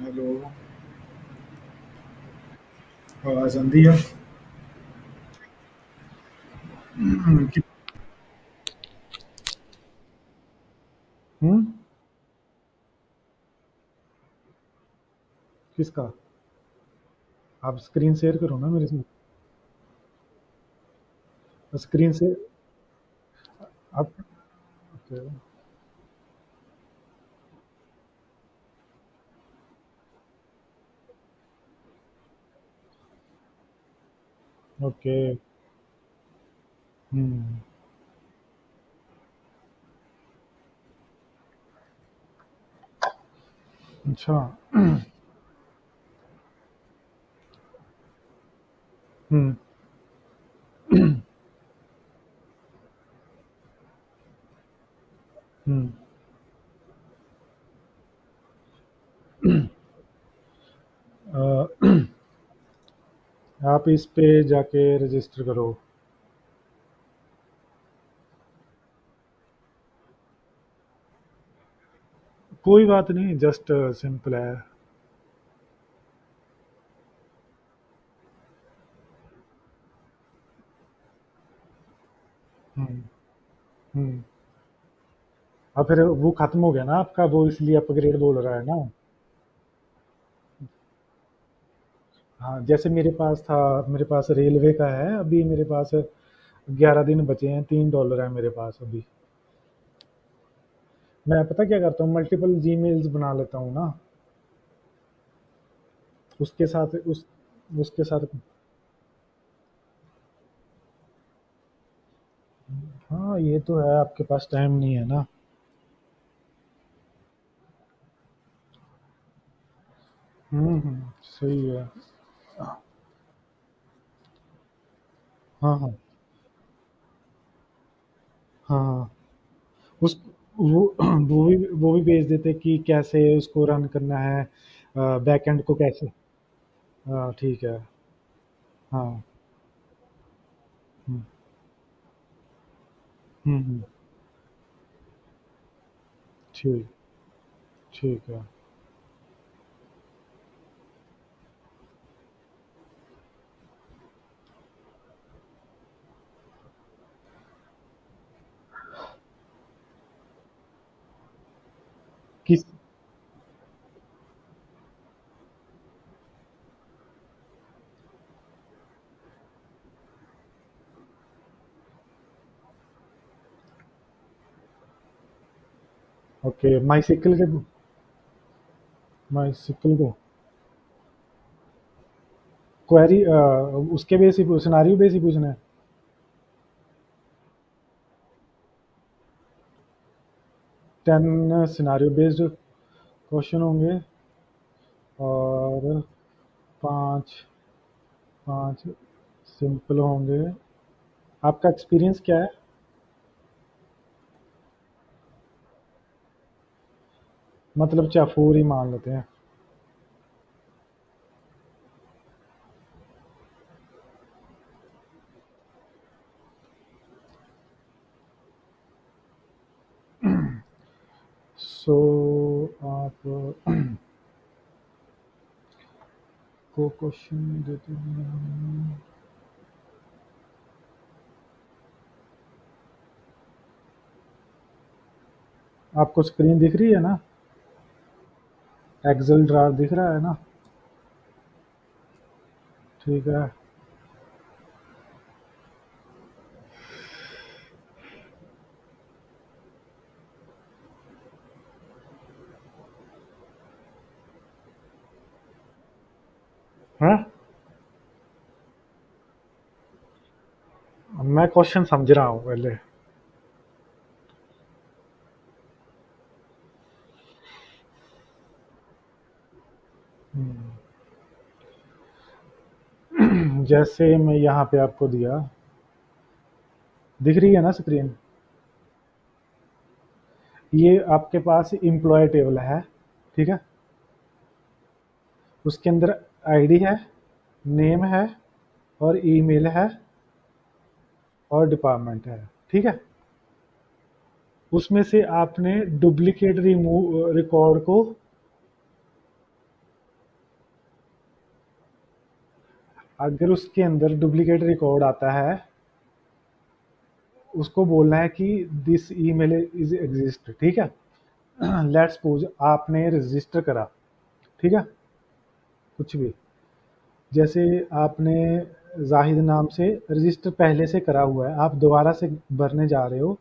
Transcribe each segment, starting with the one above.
Hello. आवाज आंदी है? कि- हम्म। किसका? आप स्क्रीन शेयर करो ना मेरे साथ। स्क्रीन से आप। ओके। ओके। हम्म। अच्छा। हम्म। हम्म। अ, आप इस पे जाके रजिस्टर करो। कोई बात नहीं, जस्ट सिंपल है। हम्म। हम्म। और फिर वो खत्म हो गया ना आपका, वो इसलिए अपग्रेड बोल रहा है ना। हाँ, जैसे मेरे पास था। मेरे पास रेलवे का है अभी, मेरे पास 11 दिन बचे हैं, $3 है मेरे पास अभी। मैं पता क्या करता हूँ, मल्टीपल जीमेल्स बना लेता हूँ ना। उसके साथ उसके साथ। हाँ, ये तो है, आपके पास टाइम नहीं है ना। सही है। हाँ, हाँ। हाँ, हाँ। उस वो वो भी भेज देते कि कैसे उसको रन करना है, बैकएंड को कैसे। हाँ, ठीक है। हाँ। हम्म। हम्म। ठीक। ठीक है। किस? ओके, माई सिकल को क्वेरी, उसके बेस ही सिनारियो बेस ही पूछना है। 10 सिनारियो बेस्ड क्वेश्चन होंगे। और पांच पांच सिंपल होंगे। आपका एक्सपीरियंस क्या है? मतलब चाहे 4 ही मान लेते हैं। सो आप को क्वेश्चन देते हैं। आपको स्क्रीन दिख रही है ना? एक्सेल ड्रा दिख रहा है ना? ठीक है। हाँ, मैं क्वेश्चन समझ रहा हूँ पहले। जैसे मैं यहाँ पे आपको दिया, दिख रही है ना स्क्रीन? ये आपके पास एम्प्लॉय टेबल है, ठीक है। उसके अंदर आईडी है, नेम है, और ईमेल है, और डिपार्टमेंट है, ठीक है। उसमें से आपने डुप्लीकेट रिमूव रिकॉर्ड को अगर उसके अंदर डुप्लीकेट रिकॉर्ड आता है, उसको बोलना है कि दिस ईमेल इज एग्जिस्ट, ठीक है। लेट्स सपोज आपने रजिस्टर करा, ठीक है, कुछ भी, जैसे आपने जाहिद नाम से रजिस्टर पहले से करा हुआ है, आप दोबारा से भरने जा रहे हो,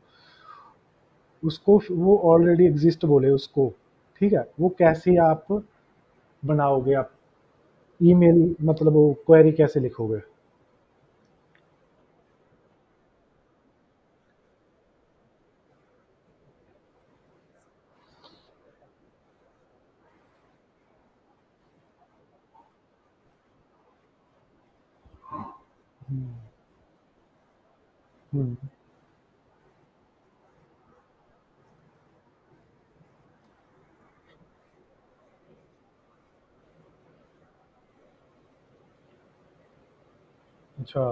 उसको वो ऑलरेडी एग्जिस्ट बोले उसको, ठीक है, वो कैसे आप बनाओगे आप ईमेल, मतलब वो क्वेरी कैसे लिखोगे? हम्म, अच्छा,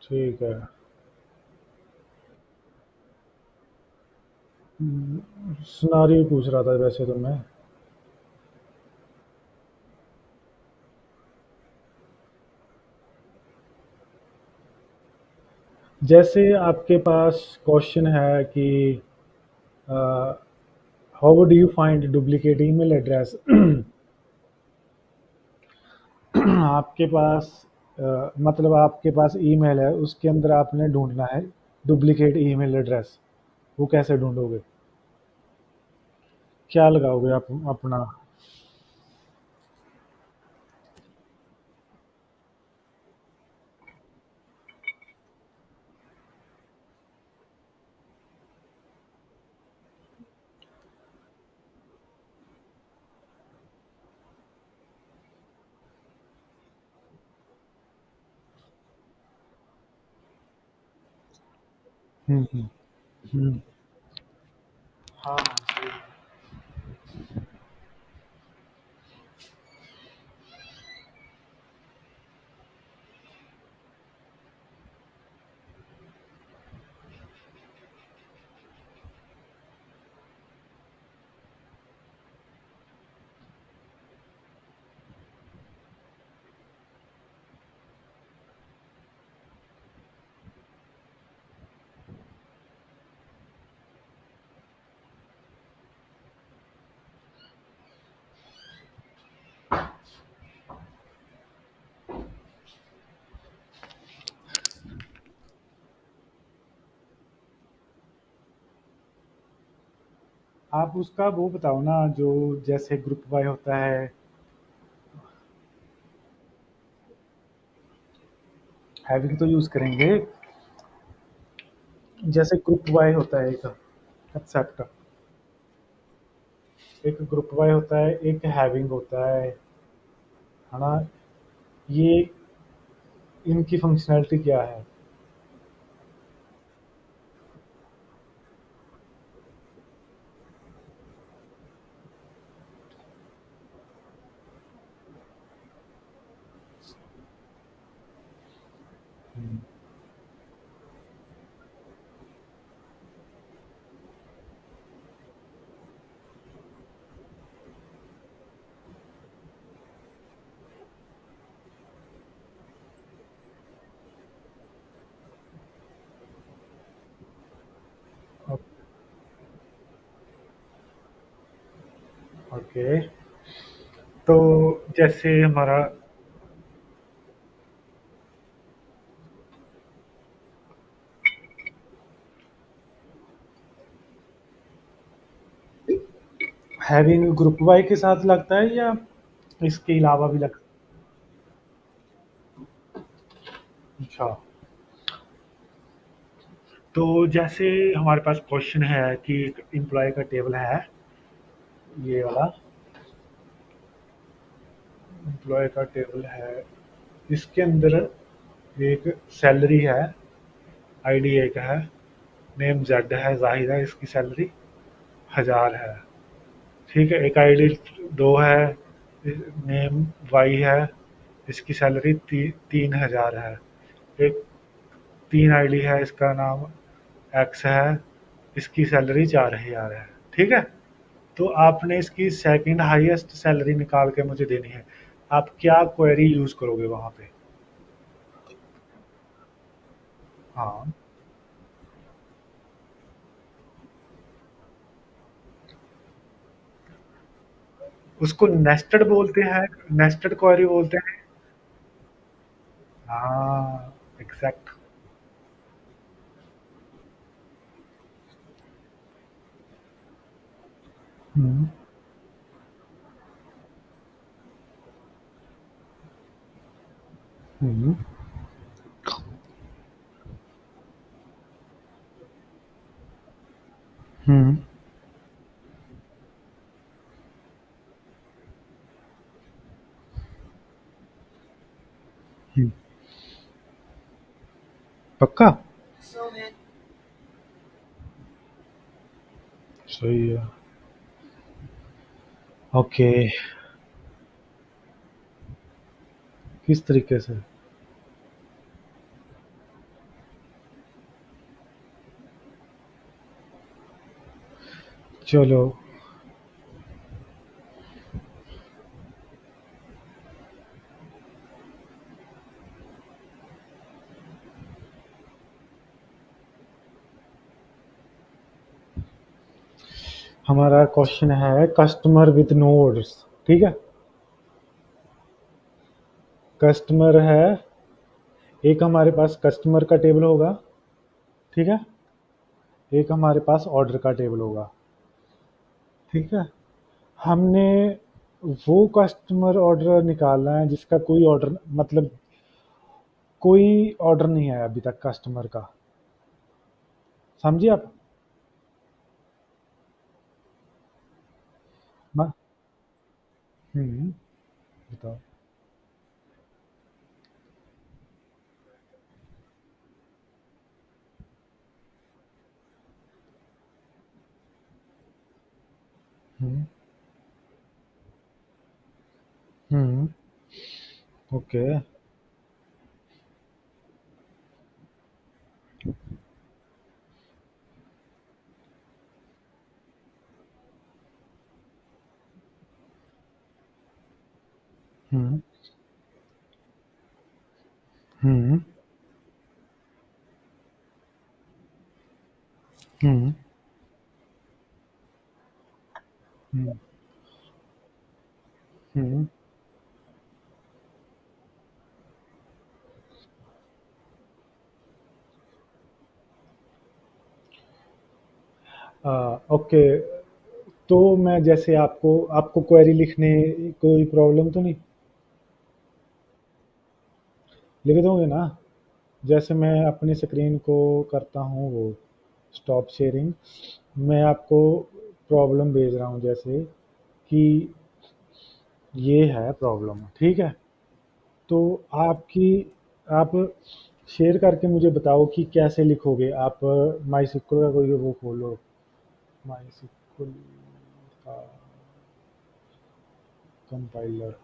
ठीक है। सिनारियो पूछ रहा था वैसे तो मैं। जैसे आपके पास क्वेश्चन है कि how do you find duplicate email address. आपके पास मतलब आपके पास ईमेल है, उसके अंदर आपने ढूंढना है डुप्लीकेट ईमेल एड्रेस, वो कैसे ढूंढोगे? क्या लगाओगे आप अपना? हम्म, हम्म, हाँ, सही है। आप उसका वो बताओ ना, जो जैसे ग्रुप बाय होता है, हैविंग तो यूज करेंगे। जैसे ग्रुप बाय होता है एक कंसेप्ट, एक ग्रुप बाय होता है, एक हैविंग होता है ना, ये इनकी फंक्शनैलिटी क्या है? ओके, तो जैसे हमारा हैविंग ग्रुप बाय के साथ लगता है या इसके अलावा भी लगता है? अच्छा, तो जैसे हमारे पास क्वेश्चन है कि एक एम्प्लॉय का टेबल है, ये वाला एम्प्लॉय का टेबल है, इसके अंदर एक सैलरी है, आईडी एक है, नेम जेड है, जाहिर है इसकी सैलरी 1000 है, ठीक है, एक आईडी दो है, नेम वाई है, इसकी सैलरी 3,000 है। एक तीन आईडी है, इसका नाम एक्स है, इसकी सैलरी 4,000 है। ठीक है। तो आपने इसकी सेकंड हाईएस्ट सैलरी निकाल के मुझे देनी है। आप क्या क्वेरी यूज करोगे वहां पे? हाँ, उसको नेस्टेड बोलते हैं, नेस्टेड क्वेरी बोलते हैं। हाँ, एग्जैक्ट। हम्म। हम्म। हम्म। हम्म। पक्का। सही है। ओके। किस तरीके से? चलो। हमारा क्वेश्चन है कस्टमर विद नोड्स। ठीक है। कस्टमर है, एक हमारे पास कस्टमर का टेबल होगा। ठीक है। एक हमारे पास ऑर्डर का टेबल होगा। ठीक है। हमने वो कस्टमर ऑर्डर निकालना है जिसका कोई ऑर्डर, मतलब कोई ऑर्डर नहीं है अभी तक कस्टमर का। समझिए आप? हाँ। हम्म। बताओ। हम्म। हम्म। ओके। हम्म। हम्म। हम्म। हम्म। हम्म। ओके। तो मैं जैसे आपको आपको क्वेरी लिखने कोई प्रॉब्लम तो नहीं? लिख दोगे ना? जैसे मैं अपनी स्क्रीन को करता हूँ वो स्टॉप शेयरिंग, मैं आपको प्रॉब्लम भेज रहा हूँ जैसे कि ये है प्रॉब्लम। ठीक है। तो आपकी आप शेयर करके मुझे बताओ कि कैसे लिखोगे आप। माई सिक्वल का कोई वो खोलो, माई सिक्वल का कंपाइलर,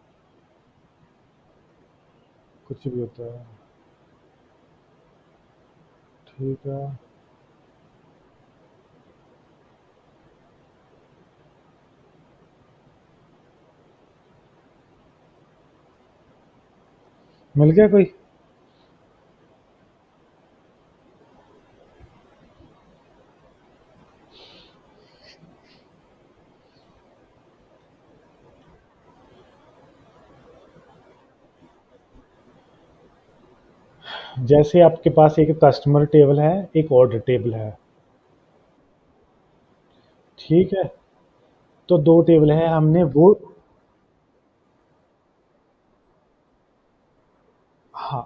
कुछ भी होता है। ठीक है। मिल गया कोई? जैसे आपके पास एक कस्टमर टेबल है, एक ऑर्डर टेबल है। ठीक है। तो दो टेबल है, हमने वो। हाँ।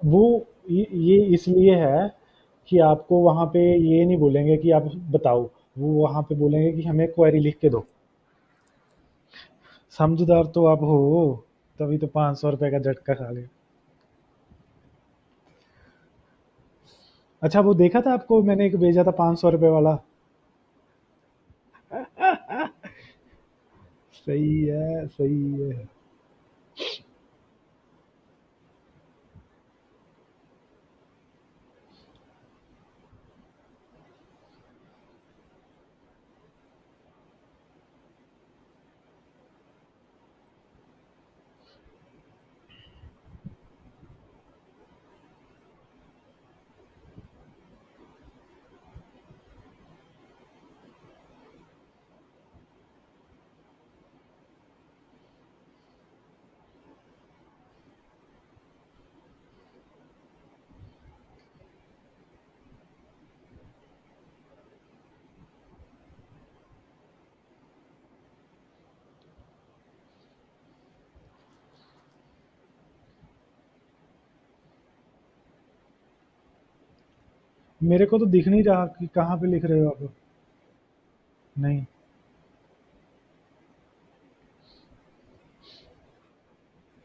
वो ये इसलिए है कि आपको वहाँ पे ये नहीं बोलेंगे कि आप बताओ, वो वहाँ पे बोलेंगे कि हमें क्वेरी लिख के दो। समझदार तो आप हो, तभी तो 500 रुपए का झटका खा लिया। अच्छा, वो देखा था आपको, मैंने एक भेजा था 500 रुपए वाला। सही है, सही है। मेरे को तो दिख नहीं रहा कि कहाँ पे लिख रहे हो आप। नहीं।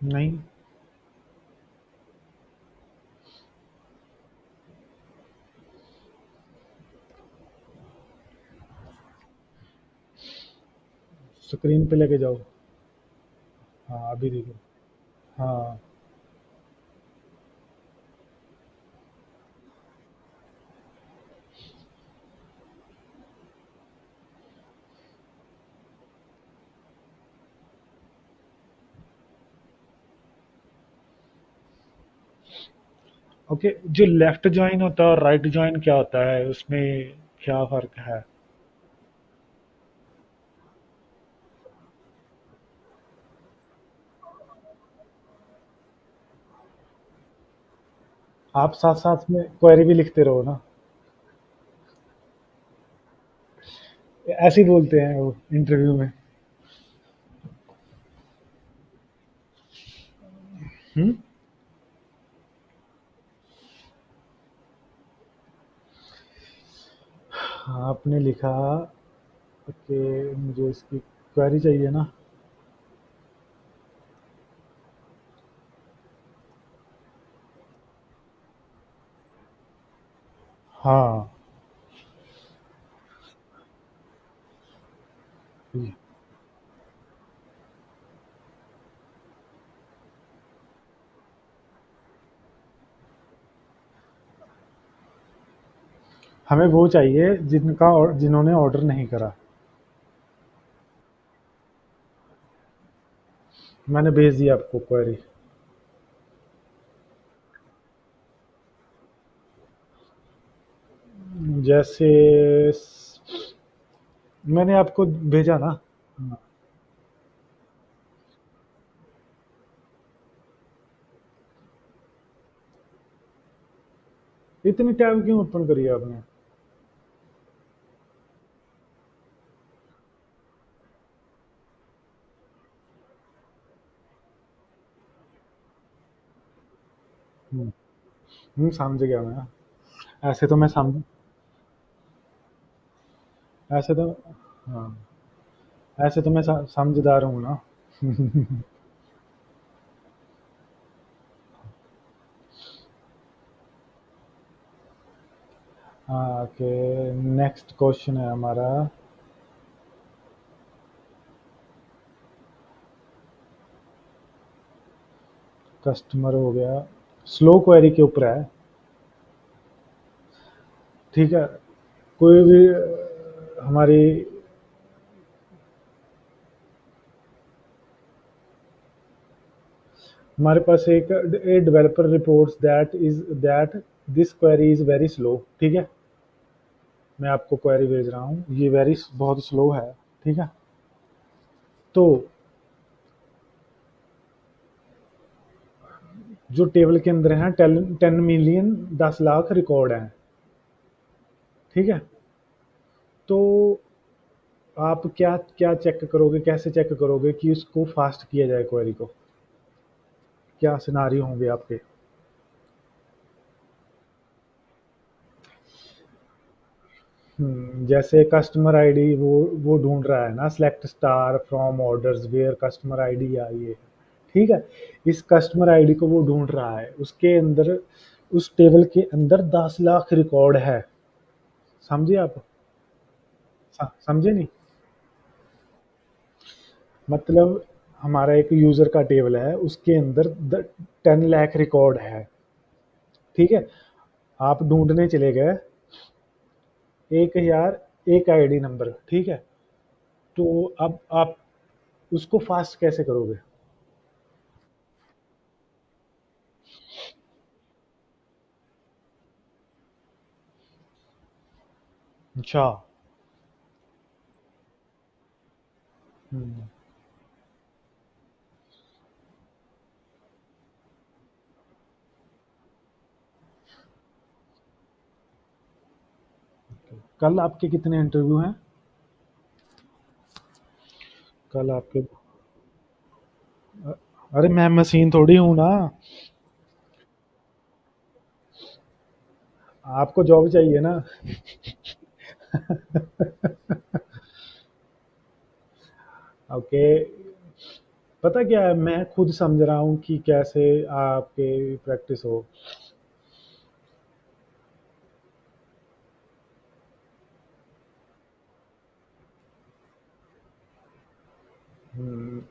नहीं। स्क्रीन पे लेके जाओ। हाँ अभी देखो। हाँ। ओके, जो लेफ्ट जॉइन होता है और राइट जॉइन क्या होता है, उसमें क्या फर्क है? आप साथ साथ में क्वेरी भी लिखते रहो ना। ऐसे ही बोलते हैं वो इंटरव्यू में। हम्म। हाँ, आपने लिखा कि मुझे इसकी क्वेरी चाहिए ना। हाँ। हमें वो चाहिए जिन्होंने ऑर्डर नहीं करा। मैंने भेज दिया आपको क्वेरी। जैसे मैंने आपको भेजा ना। हाँ। इतनी टैब क्यों ओपन करी है आपने? समझ गया मैं। ऐसे तो मैं समझ ऐसे तो हाँ, ऐसे तो मैं समझदार हूँ ना। हाँ कि नेक्स्ट क्वेश्चन है हमारा। कस्टमर हो गया, स्लो क्वेरी के ऊपर है। ठीक है। कोई भी हमारी हमारे पास एक a developer reports that this query is very slow. ठीक है। मैं आपको क्वेरी भेज रहा हूँ, ये वेरी बहुत स्लो है। ठीक है। तो जो टेबल के अंदर है 10 मिलियन 10 लाख रिकॉर्ड हैं। ठीक है। तो आप क्या क्या चेक करोगे, कैसे चेक करोगे कि उसको फास्ट किया जाए क्वेरी को? क्या सिनारियो होंगे आपके? जैसे कस्टमर आईडी वो ढूंढ रहा है ना, select star from orders where customer ID I है। ठीक है। इस कस्टमर आईडी को वो ढूंढ रहा है, उसके अंदर उस टेबल के अंदर 10 लाख रिकॉर्ड है। समझे आप? समझे नहीं? मतलब हमारा एक यूज़र का टेबल है, उसके अंदर 10 लाख रिकॉर्ड है, ठीक है? आप ढूँढने चले गए 1000 एक आईडी नंबर, ठीक है? तो अब आप उसको फास्ट कैसे करोगे? अच्छा। हम्म, कल आपके कितने इंटरव्यू हैं? कल आपके, अरे मैं मशीन थोड़ी हूँ ना। आपको जॉब चाहिए ना। ओके। पता क्या है, मैं खुद समझ रहा हूँ कि कैसे आपके प्रैक्टिस हो।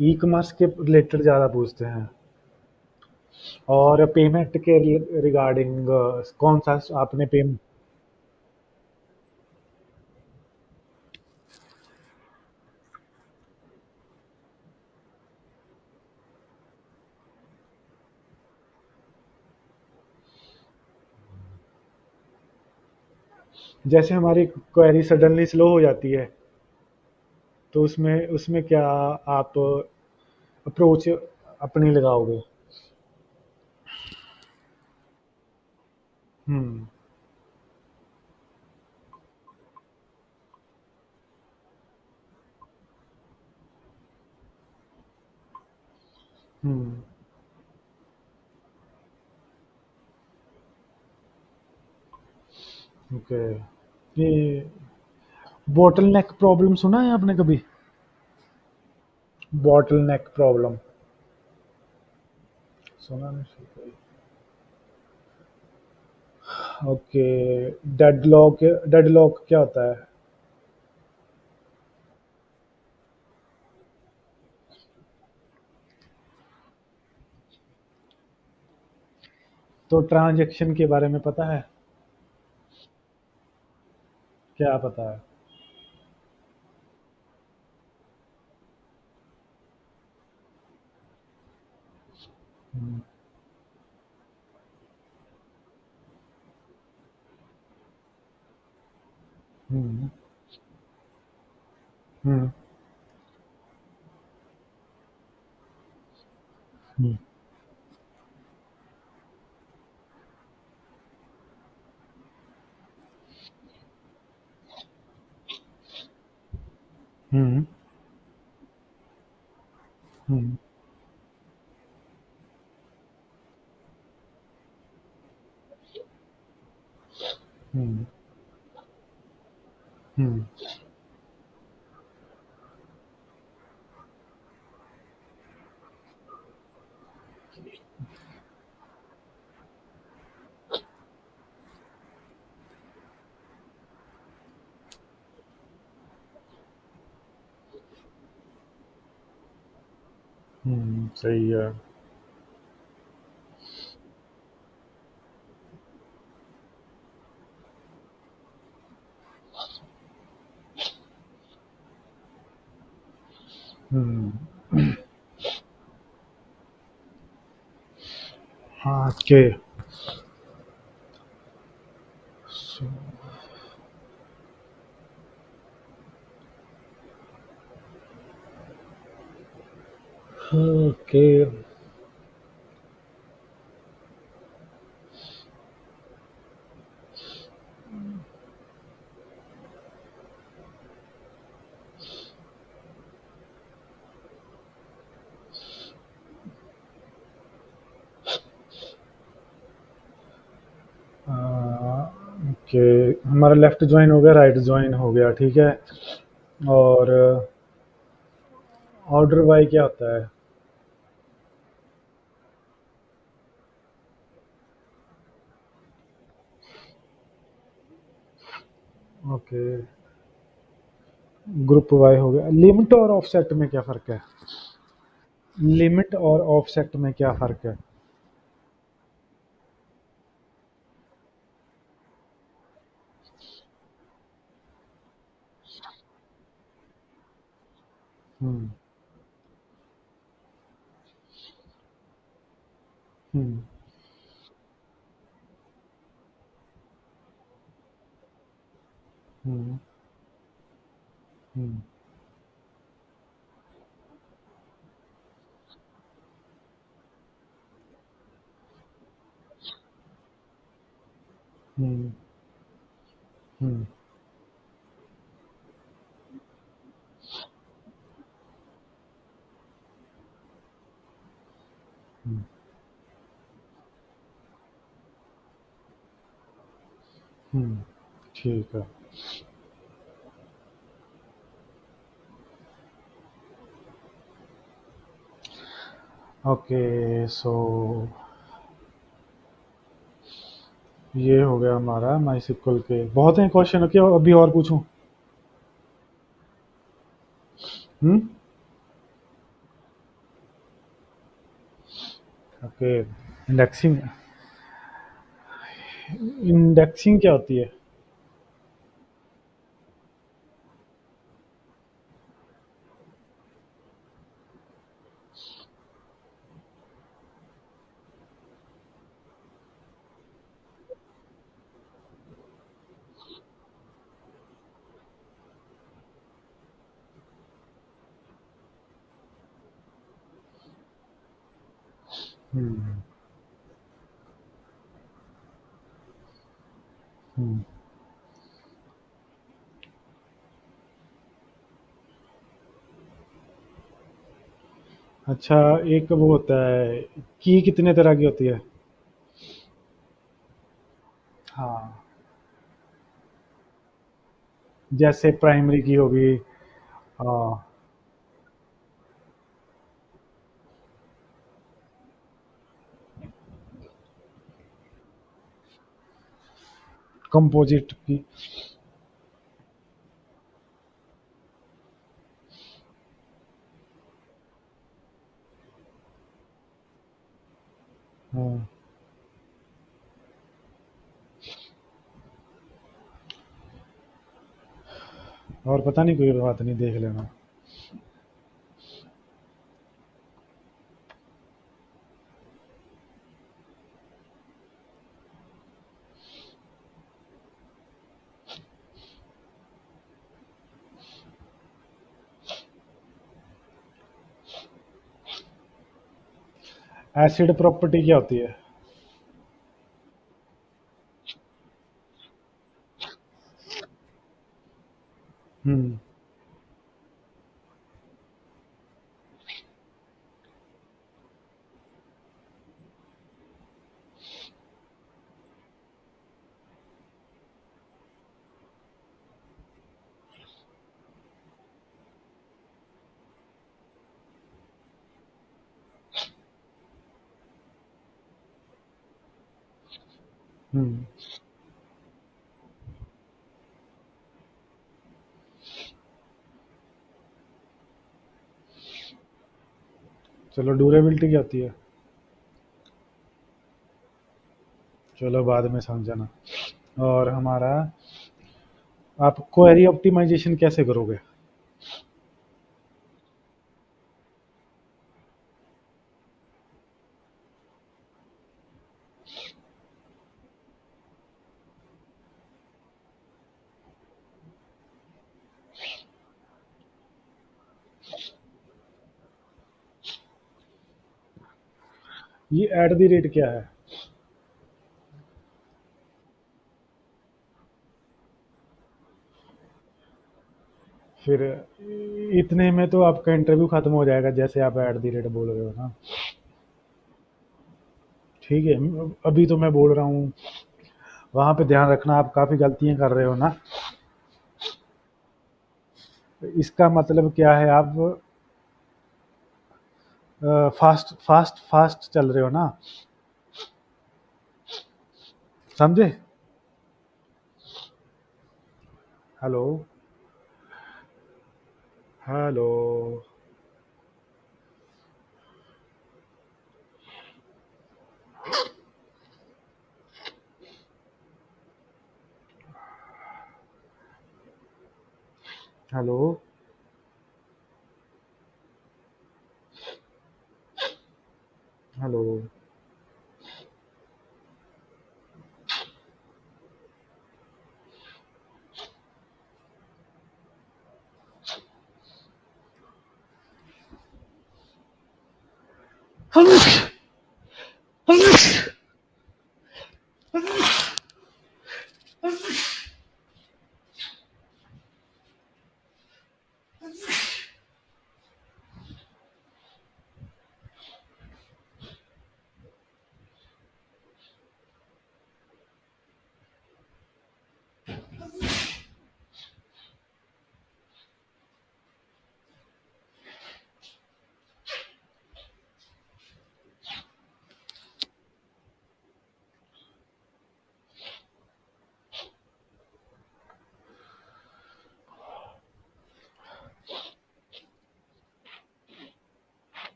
ई कॉमर्स के रिलेटेड ज़्यादा पूछते हैं। और पेमेंट के रिगार्डिंग कौन सा आपने पेमेंट? जैसे हमारी क्वेरी सडनली स्लो हो जाती है, तो उसमें उसमें क्या आप अप्रोच अपनी लगाओगे? हम्म। हम्म। ओके। ये बॉटल नेक प्रॉब्लम सुना है आपने कभी? बॉटल नेक प्रॉब्लम सुना नहीं? ओके। डेडलॉक क्या होता है? तो ट्रांजैक्शन के बारे में पता है? क्या पता है? हम्म। हम्म। हम्म। हम्म। हम्म। हम्म। हम्म। हम्म। सही है। हम्म। हाँ के। ओके। ओके, हमारा लेफ्ट ज्वाइन हो गया, राइट ज्वाइन हो गया, ठीक है। और ऑर्डर बाय क्या होता है? ओके। ग्रुप वाई हो गया। लिमिट और ऑफसेट में क्या फ़र्क है? लिमिट और ऑफसेट में क्या फ़र्क है? हुँ, हुँ, हुँ, हुँ, हुँ, हुँ, हुँ, हुँ, ठीक है। ओके, सो ये हो गया हमारा माइस्क्ल के। बहुत हैं क्वेश्चन, क्या अभी और पूछूं? हम्म। ओके। इंडेक्सिंग। इंडेक्सिंग क्या होती है? हम्म। हम्म। अच्छा, एक वो होता है, की कितने तरह की होती है? हाँ, जैसे प्राइमरी की होगी। हाँ, कंपोजिट की। हाँ, और पता नहीं, कोई बात नहीं, देख लेना। एसिड प्रॉपर्टी क्या होती है? हम्म। हम्म। चलो, ड्यूरेबिलिटी क्या होती है? चलो, बाद में समझाना। और हमारा, आप क्वेरी ऑप्टिमाइजेशन कैसे करोगे? ये एट द रेट क्या है? फिर इतने में तो आपका इंटरव्यू खत्म हो जाएगा, जैसे आप एट द रेट बोल रहे हो ना। ठीक है, अभी तो मैं बोल रहा हूँ, वहां पे ध्यान रखना, आप काफी गलतियां कर रहे हो ना। इसका मतलब क्या है, आप फास्ट फास्ट फास्ट चल रहे हो ना। समझे? हेलो। हेलो। हेलो। हेलो।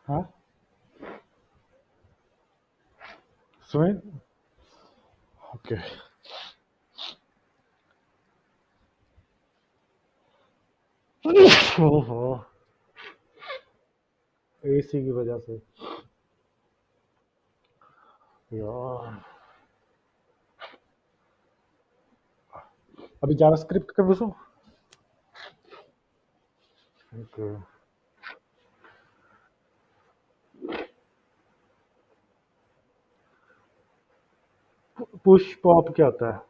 हाँ, सुन। ओके। ओहो। एसी की वजह से। यार, अभी जावास्क्रिप्ट का पूछूं? ओके। पुश पॉप क्या होता है?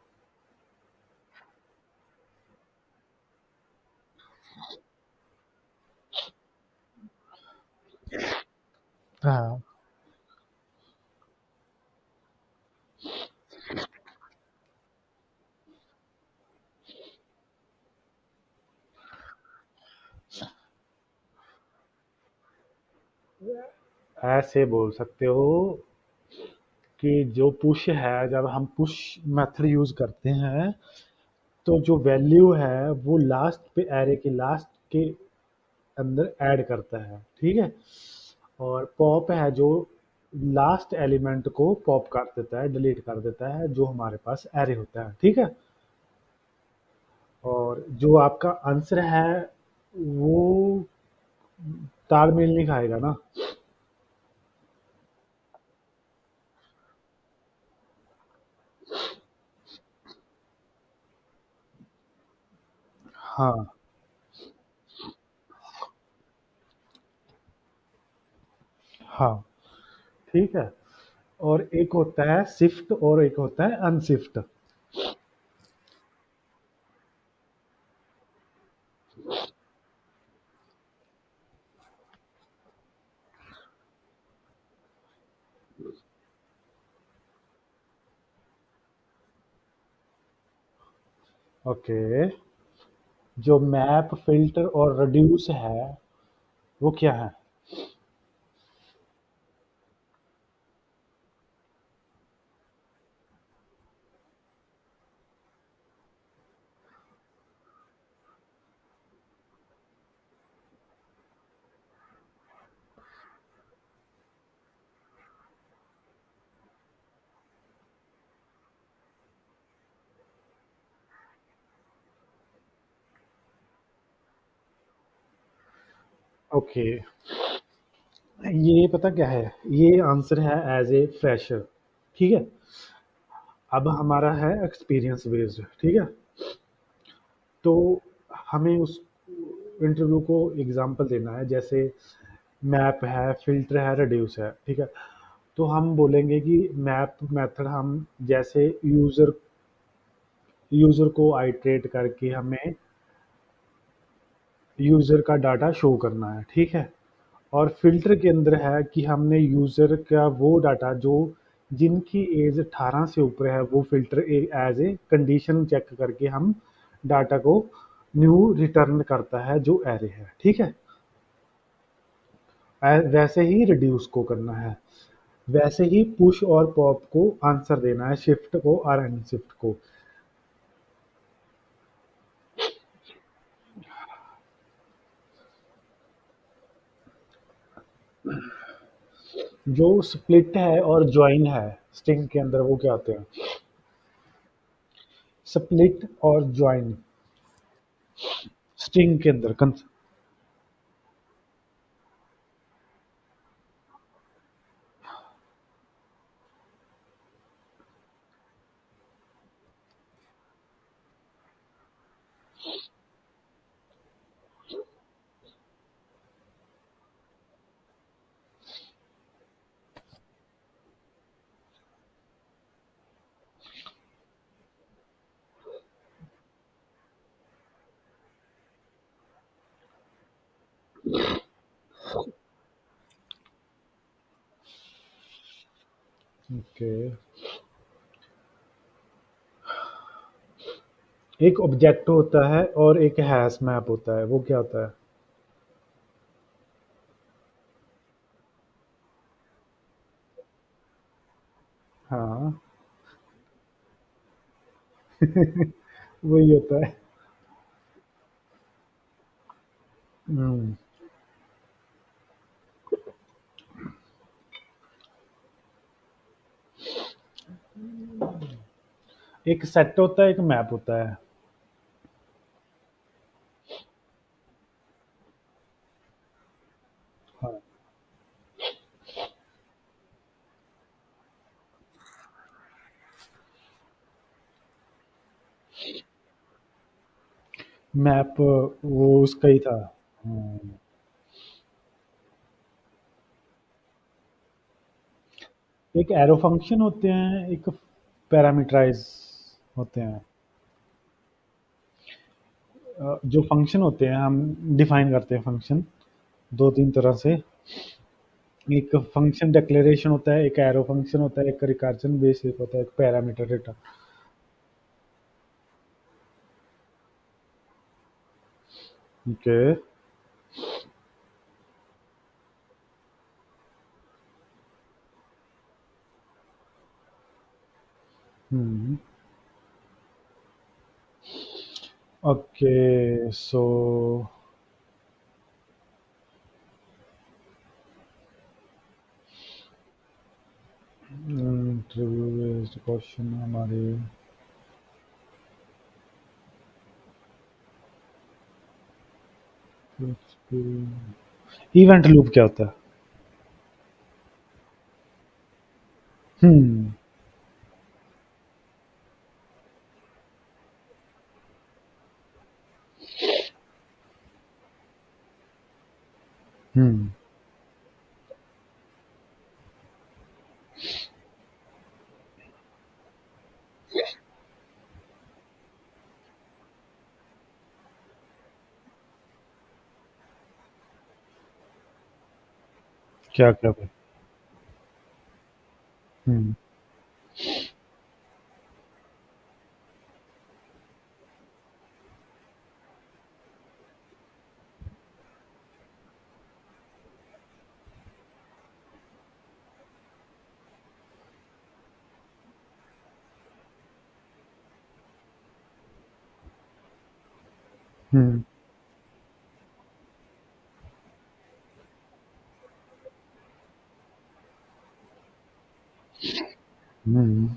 हाँ, ऐसे बोल सकते हो कि जो पुश है, जब हम पुश मेथड यूज करते हैं तो जो वैल्यू है वो लास्ट पे एरे के लास्ट के अंदर ऐड करता है, ठीक है। और पॉप है जो लास्ट एलिमेंट को पॉप कर देता है, डिलीट कर देता है, जो हमारे पास एरे होता है, ठीक है। और जो आपका आंसर है वो तालमेल नहीं खाएगा ना। हाँ। हाँ, ठीक है। और एक होता है शिफ्ट और एक होता है अनशिफ्ट। ओके। जो मैप फिल्टर और रिड्यूस है वो क्या है? ओके। ये पता क्या है, ये आंसर है एज ए फ्रेशर, ठीक है। अब हमारा है एक्सपीरियंस बेस्ड, ठीक है। तो हमें उस इंटरव्यू को एग्जांपल देना है, जैसे मैप है, फिल्टर है, रिड्यूस है, ठीक है। तो हम बोलेंगे कि मैप मेथड हम जैसे यूजर को आइट्रेट करके हमें यूजर का डाटा शो करना है, ठीक है। और फिल्टर के अंदर है कि हमने यूजर का वो डाटा जो जिनकी एज 18 से ऊपर है वो filter as a condition check करके हम डाटा को न्यू रिटर्न करता है जो एरे है, ठीक है। वैसे ही रिड्यूस को करना है, वैसे ही पुश और पॉप को आंसर देना है, शिफ्ट को और अनशिफ्ट को। जो स्प्लिट है और ज्वाइन है स्ट्रिंग के अंदर, वो क्या होते हैं? स्प्लिट और ज्वाइन स्ट्रिंग के अंदर ओके। एक ऑब्जेक्ट होता है और एक हैश मैप होता है, वो क्या होता है? हाँ। वही होता है। हम्म। एक सेट होता है, एक मैप होता है। हाँ। मैप वो उसका ही था। हम्म। एक एरो फंक्शन होते हैं, एक पैरामीटराइज होते हैं। जो फंक्शन होते हैं हम डिफाइन करते हैं फंक्शन दो तीन तरह से। एक फंक्शन डिक्लेरेशन होता है, एक एरो फंक्शन होता है, एक रिकर्जन बेस एक होता है, एक parameter return. Okay. Hmm. Okay. So interview based question हमारे। इवेंट लूप क्या होता है? हम्म। हम्म। क्या क्या भाई? हम्म। हम्म। हम्म।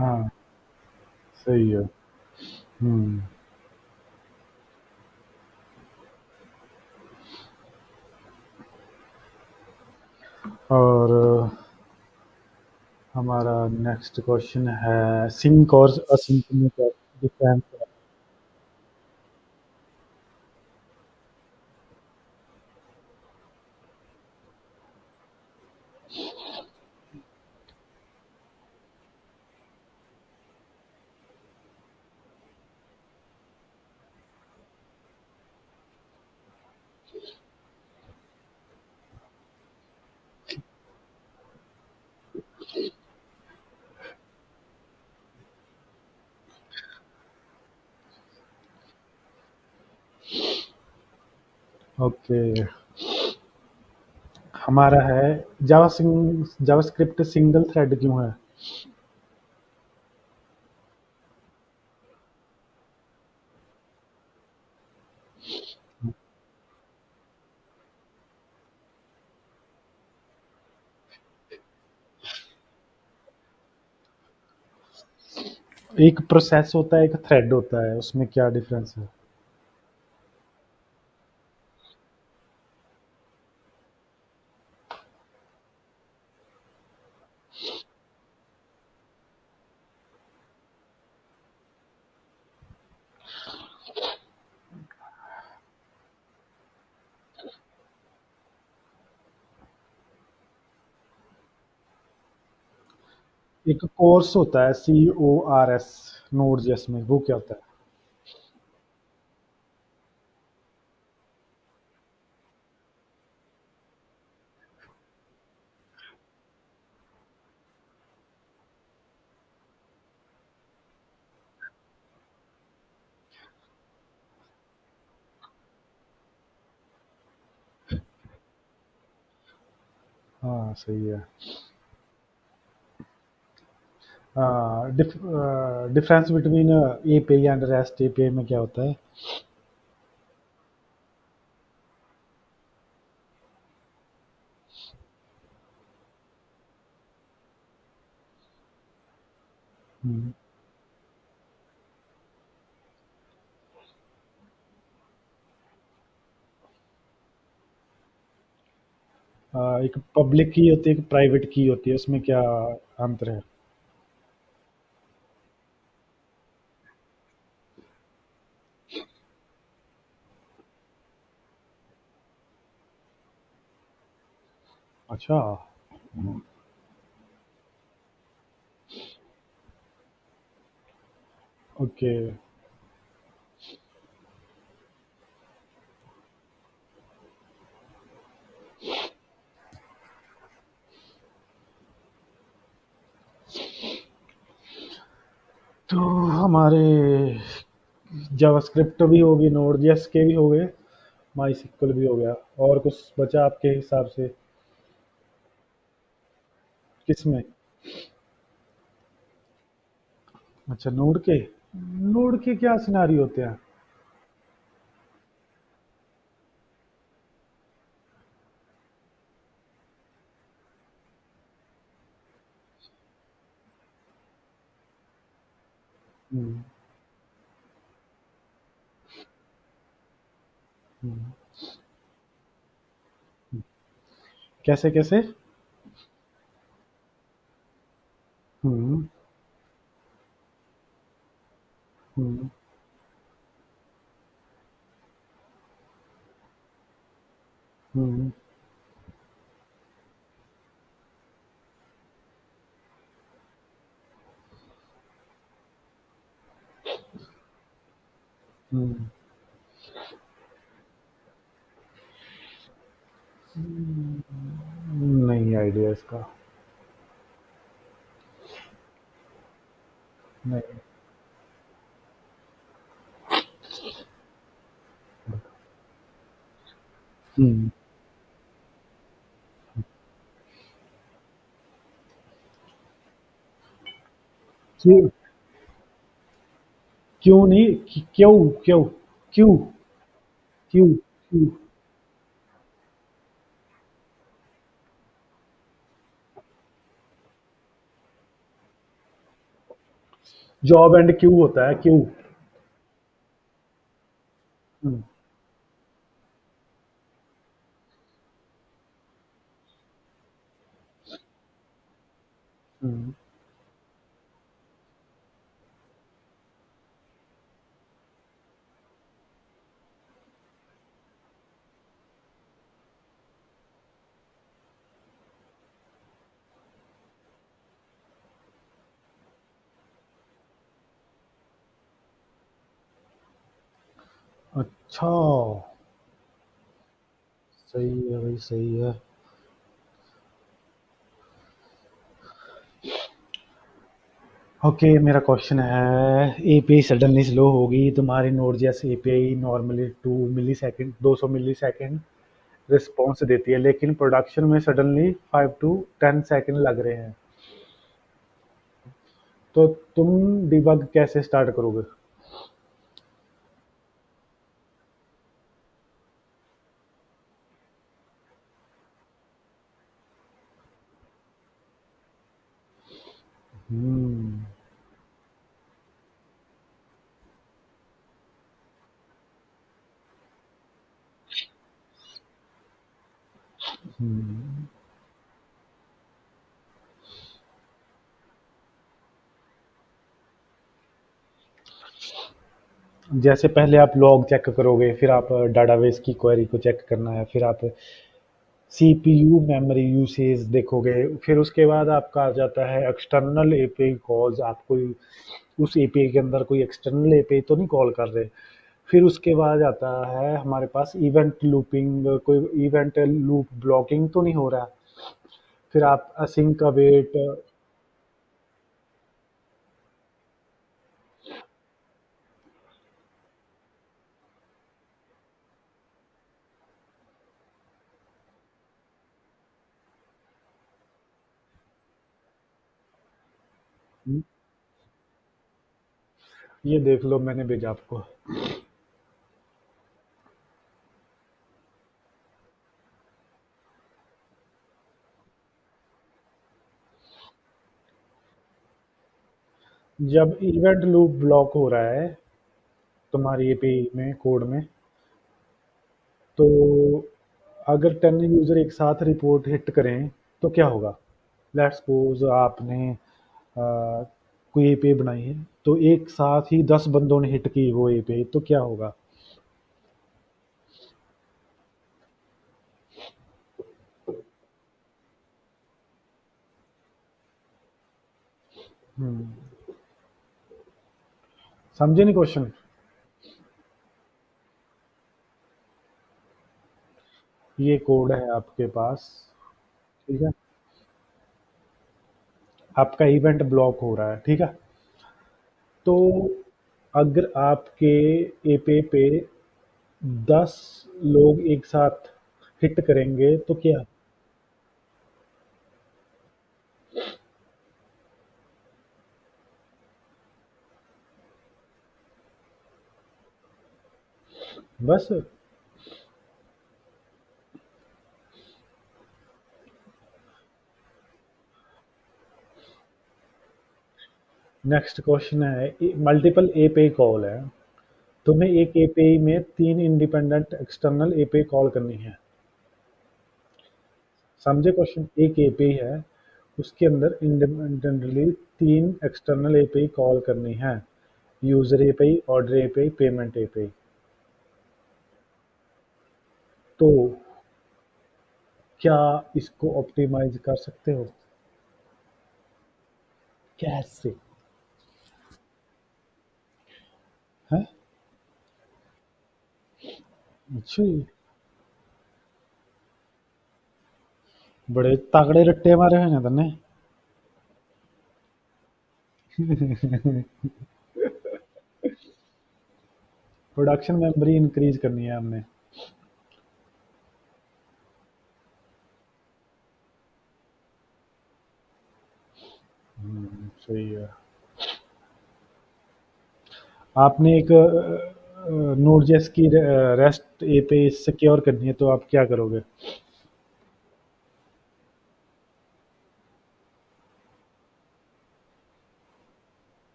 हाँ, सही है। हुँ। और हमारा नेक्स्ट क्वेश्चन है सिंक और असिंक में क्या डिफरेंस है? ओके, हमारा है जावास्क्रिप्ट सिंगल थ्रेड क्यों है? एक प्रोसेस होता है, एक थ्रेड होता है, उसमें क्या डिफरेंस है? एक कोर्स होता है CORS नोड जेएस में, वो क्या होता है? हाँ, सही है। Difference between API and rest API में क्या होता है? हम्म, एक पब्लिक की होती है, एक प्राइवेट की होती है, उसमें क्या अंतर है? अच्छा। ओके। तो हमारे जावास्क्रिप्ट भी होगी, नोड जेएस के भी हो गए, माई सिक्वल भी हो गया, और कुछ बचा आपके हिसाब से? किसमें? अच्छा, नोड के क्या सिनारी होते हैं? हम्म, हम्म, कैसे कैसे? हम्म, हम्म, हम्म, हम्म, नहीं आइडिया इसका। नहीं। हम्म, क्यों? क्यों नहीं? क्यों? क्यों? क्यों? क्यों? क्यों? जॉब एंड क्यू होता है, क्यू। हम्म। हम्म। अच्छा। सही है भाई, सही है। ओके, मेरा क्वेश्चन है, एपीआई सडनली स्लो होगी, तुम्हारी नोड जैसे एपीआई नॉर्मली 2 मिली सेकेंड, 200 मिली सेकेंड रिस्पॉन्स देती है, लेकिन प्रोडक्शन में सडनली 5 to 10 सेकेंड लग रहे हैं, तो तुम डिबग कैसे स्टार्ट करोगे? हम्म। हम्म। जैसे पहले आप लॉग चेक करोगे, फिर आप डाटाबेस की क्वेरी को चेक करना है, फिर आप सीपीयू मेमोरी यूसेज देखोगे, फिर उसके बाद आपका आ जाता है एक्सटर्नल एपीआई कॉल्स। आप कोई उस एपीआई के अंदर कोई एक्सटर्नल एपीआई तो नहीं कॉल कर रहे। फिर उसके बाद आता है हमारे पास इवेंट लूपिंग, कोई इवेंट लूप ब्लॉकिंग तो नहीं हो रहा। फिर आप असिंक का वेट। ये देख लो, मैंने भेजा आपको। जब इवेंट लूप ब्लॉक हो रहा है तुम्हारी एपीआई में, कोड में, तो अगर 10 यूजर एक साथ रिपोर्ट हिट करें तो क्या होगा? लेट्स सपोज आपने कोई एपीआई बनाई है, तो एक साथ ही 10 बंदों ने हिट की वो एपीआई, तो क्या होगा? हम्म। समझे नहीं क्वेश्चन? ये कोड है आपके पास, ठीक है? आपका इवेंट ब्लॉक हो रहा है, ठीक है? तो अगर आपके एपीआई पे 10 लोग एक साथ हिट करेंगे तो क्या? बस। नेक्स्ट क्वेश्चन है, मल्टीपल एपीआई कॉल है, तुम्हें एक एपीआई में 3 इंडिपेंडेंट एक्सटर्नल एपीआई कॉल करनी है। समझे क्वेश्चन? एक एपीआई है, उसके अंदर इंडिपेंडेंटली 3 एक्सटर्नल एपीआई कॉल करनी है। User API, order API, payment API. तो क्या इसको ऑप्टिमाइज कर सकते हो? कैसे? हैं? अच्छा जी। बड़े तगड़े रट्टे मारे हुए हैं तन्ने। प्रोडक्शन मेमोरी इंक्रीज करनी है हमने। सही है। आपने एक नोड जेएस की रेस्ट एपीआई सिक्योर करनी है, तो आप क्या करोगे?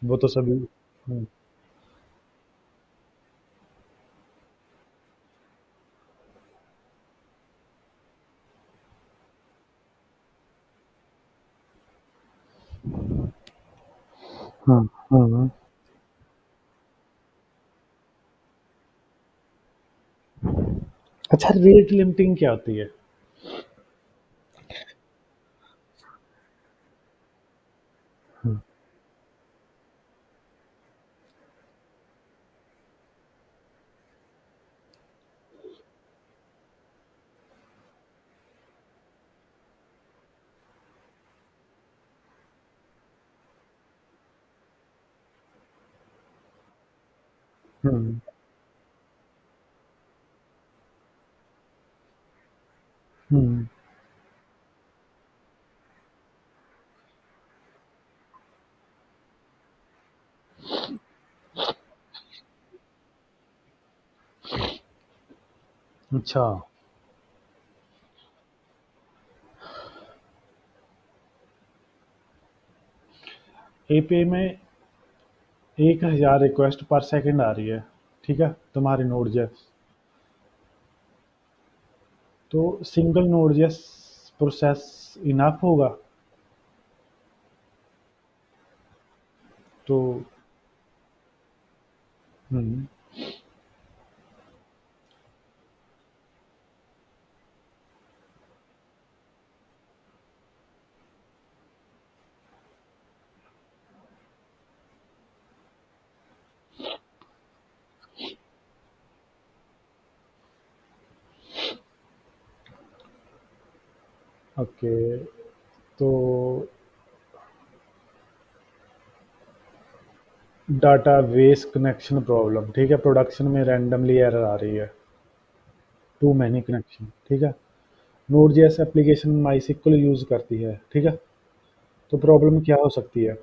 वो तो सभी। हम्म। हम्म। हम्म। अच्छा, रेट लिमिटिंग क्या होती है? हम्म। हम्म। हम्म। अच्छा। एपीआई में 1000 रिक्वेस्ट पर सेकंड आ रही है, ठीक है, तुम्हारे नोड जेस। तो सिंगल नोड जेस प्रोसेस इनफ होगा? तो हम्म। ओके। तो डाटा बेस कनेक्शन प्रॉब्लम, ठीक है, प्रोडक्शन में रैंडमली एरर आ रही है, टू मैनी कनेक्शन, ठीक है। नोड जेएस एप्लीकेशन माई यूज करती है, ठीक है। तो प्रॉब्लम क्या हो सकती है?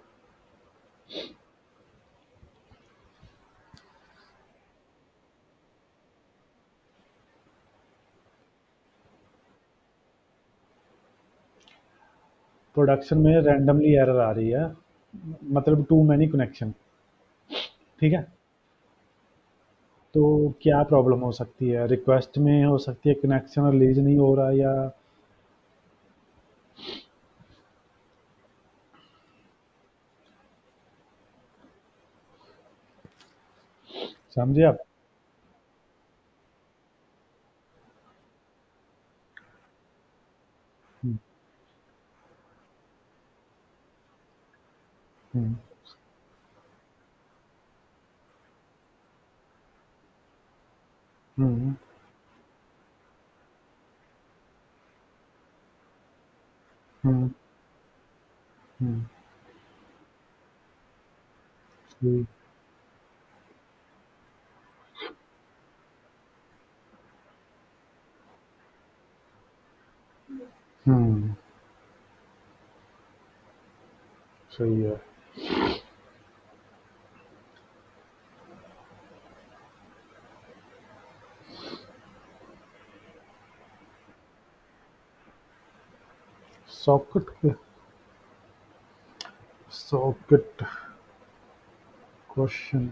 प्रोडक्शन में रैंडमली एरर आ रही है, मतलब टू मैनी कनेक्शन, ठीक है। तो क्या प्रॉब्लम हो सकती है? रिक्वेस्ट में हो सकती है, कनेक्शन रिलीज नहीं हो रहा, या समझे आप? हम्म। हम्म। हम्म। हम्म। हम्म। हम्म। हम्म। सही है। सॉकेट। Socket question.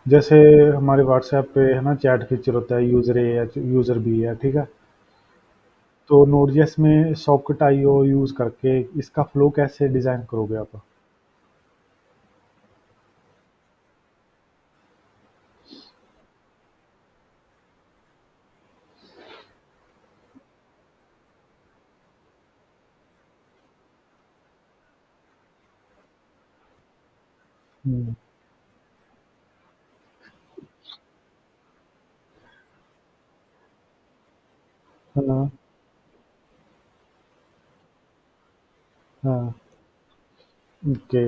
जैसे हमारे व्हाट्सएप पे है ना, चैट फीचर होता है, यूजर ए या यूजर बी है, ठीक है। तो नोड.js में सॉकेट आईओ यूज करके इसका फ्लो कैसे डिजाइन करोगे आप? हम्म। हाँ। हाँ। ओके।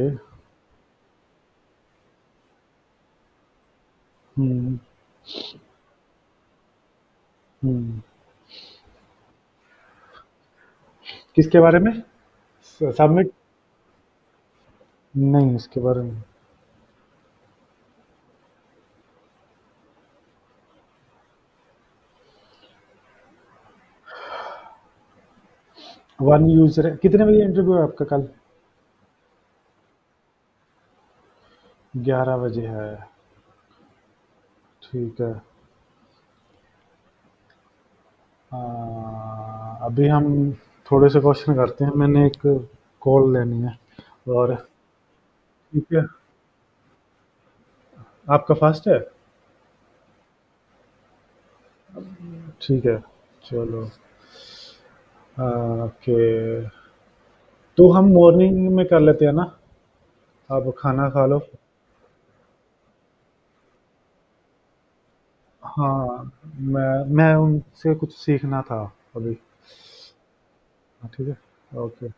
हम्म। हम्म। किसके बारे में? सबमिट। नहीं, इसके बारे में। 1 यूज़र है। कितने बजे इंटरव्यू है आपका कल? 11 बजे है। ठीक है। अभी हम थोड़े से क्वेश्चन करते हैं, मैंने एक कॉल लेनी है। और ठीक है, आपका फास्ट है? ठीक है, चलो। ओके, तो हम मॉर्निंग में कर लेते हैं ना, आप खाना खा लो। हाँ, मैं उनसे कुछ सीखना था अभी। हाँ, ठीक है। ओके।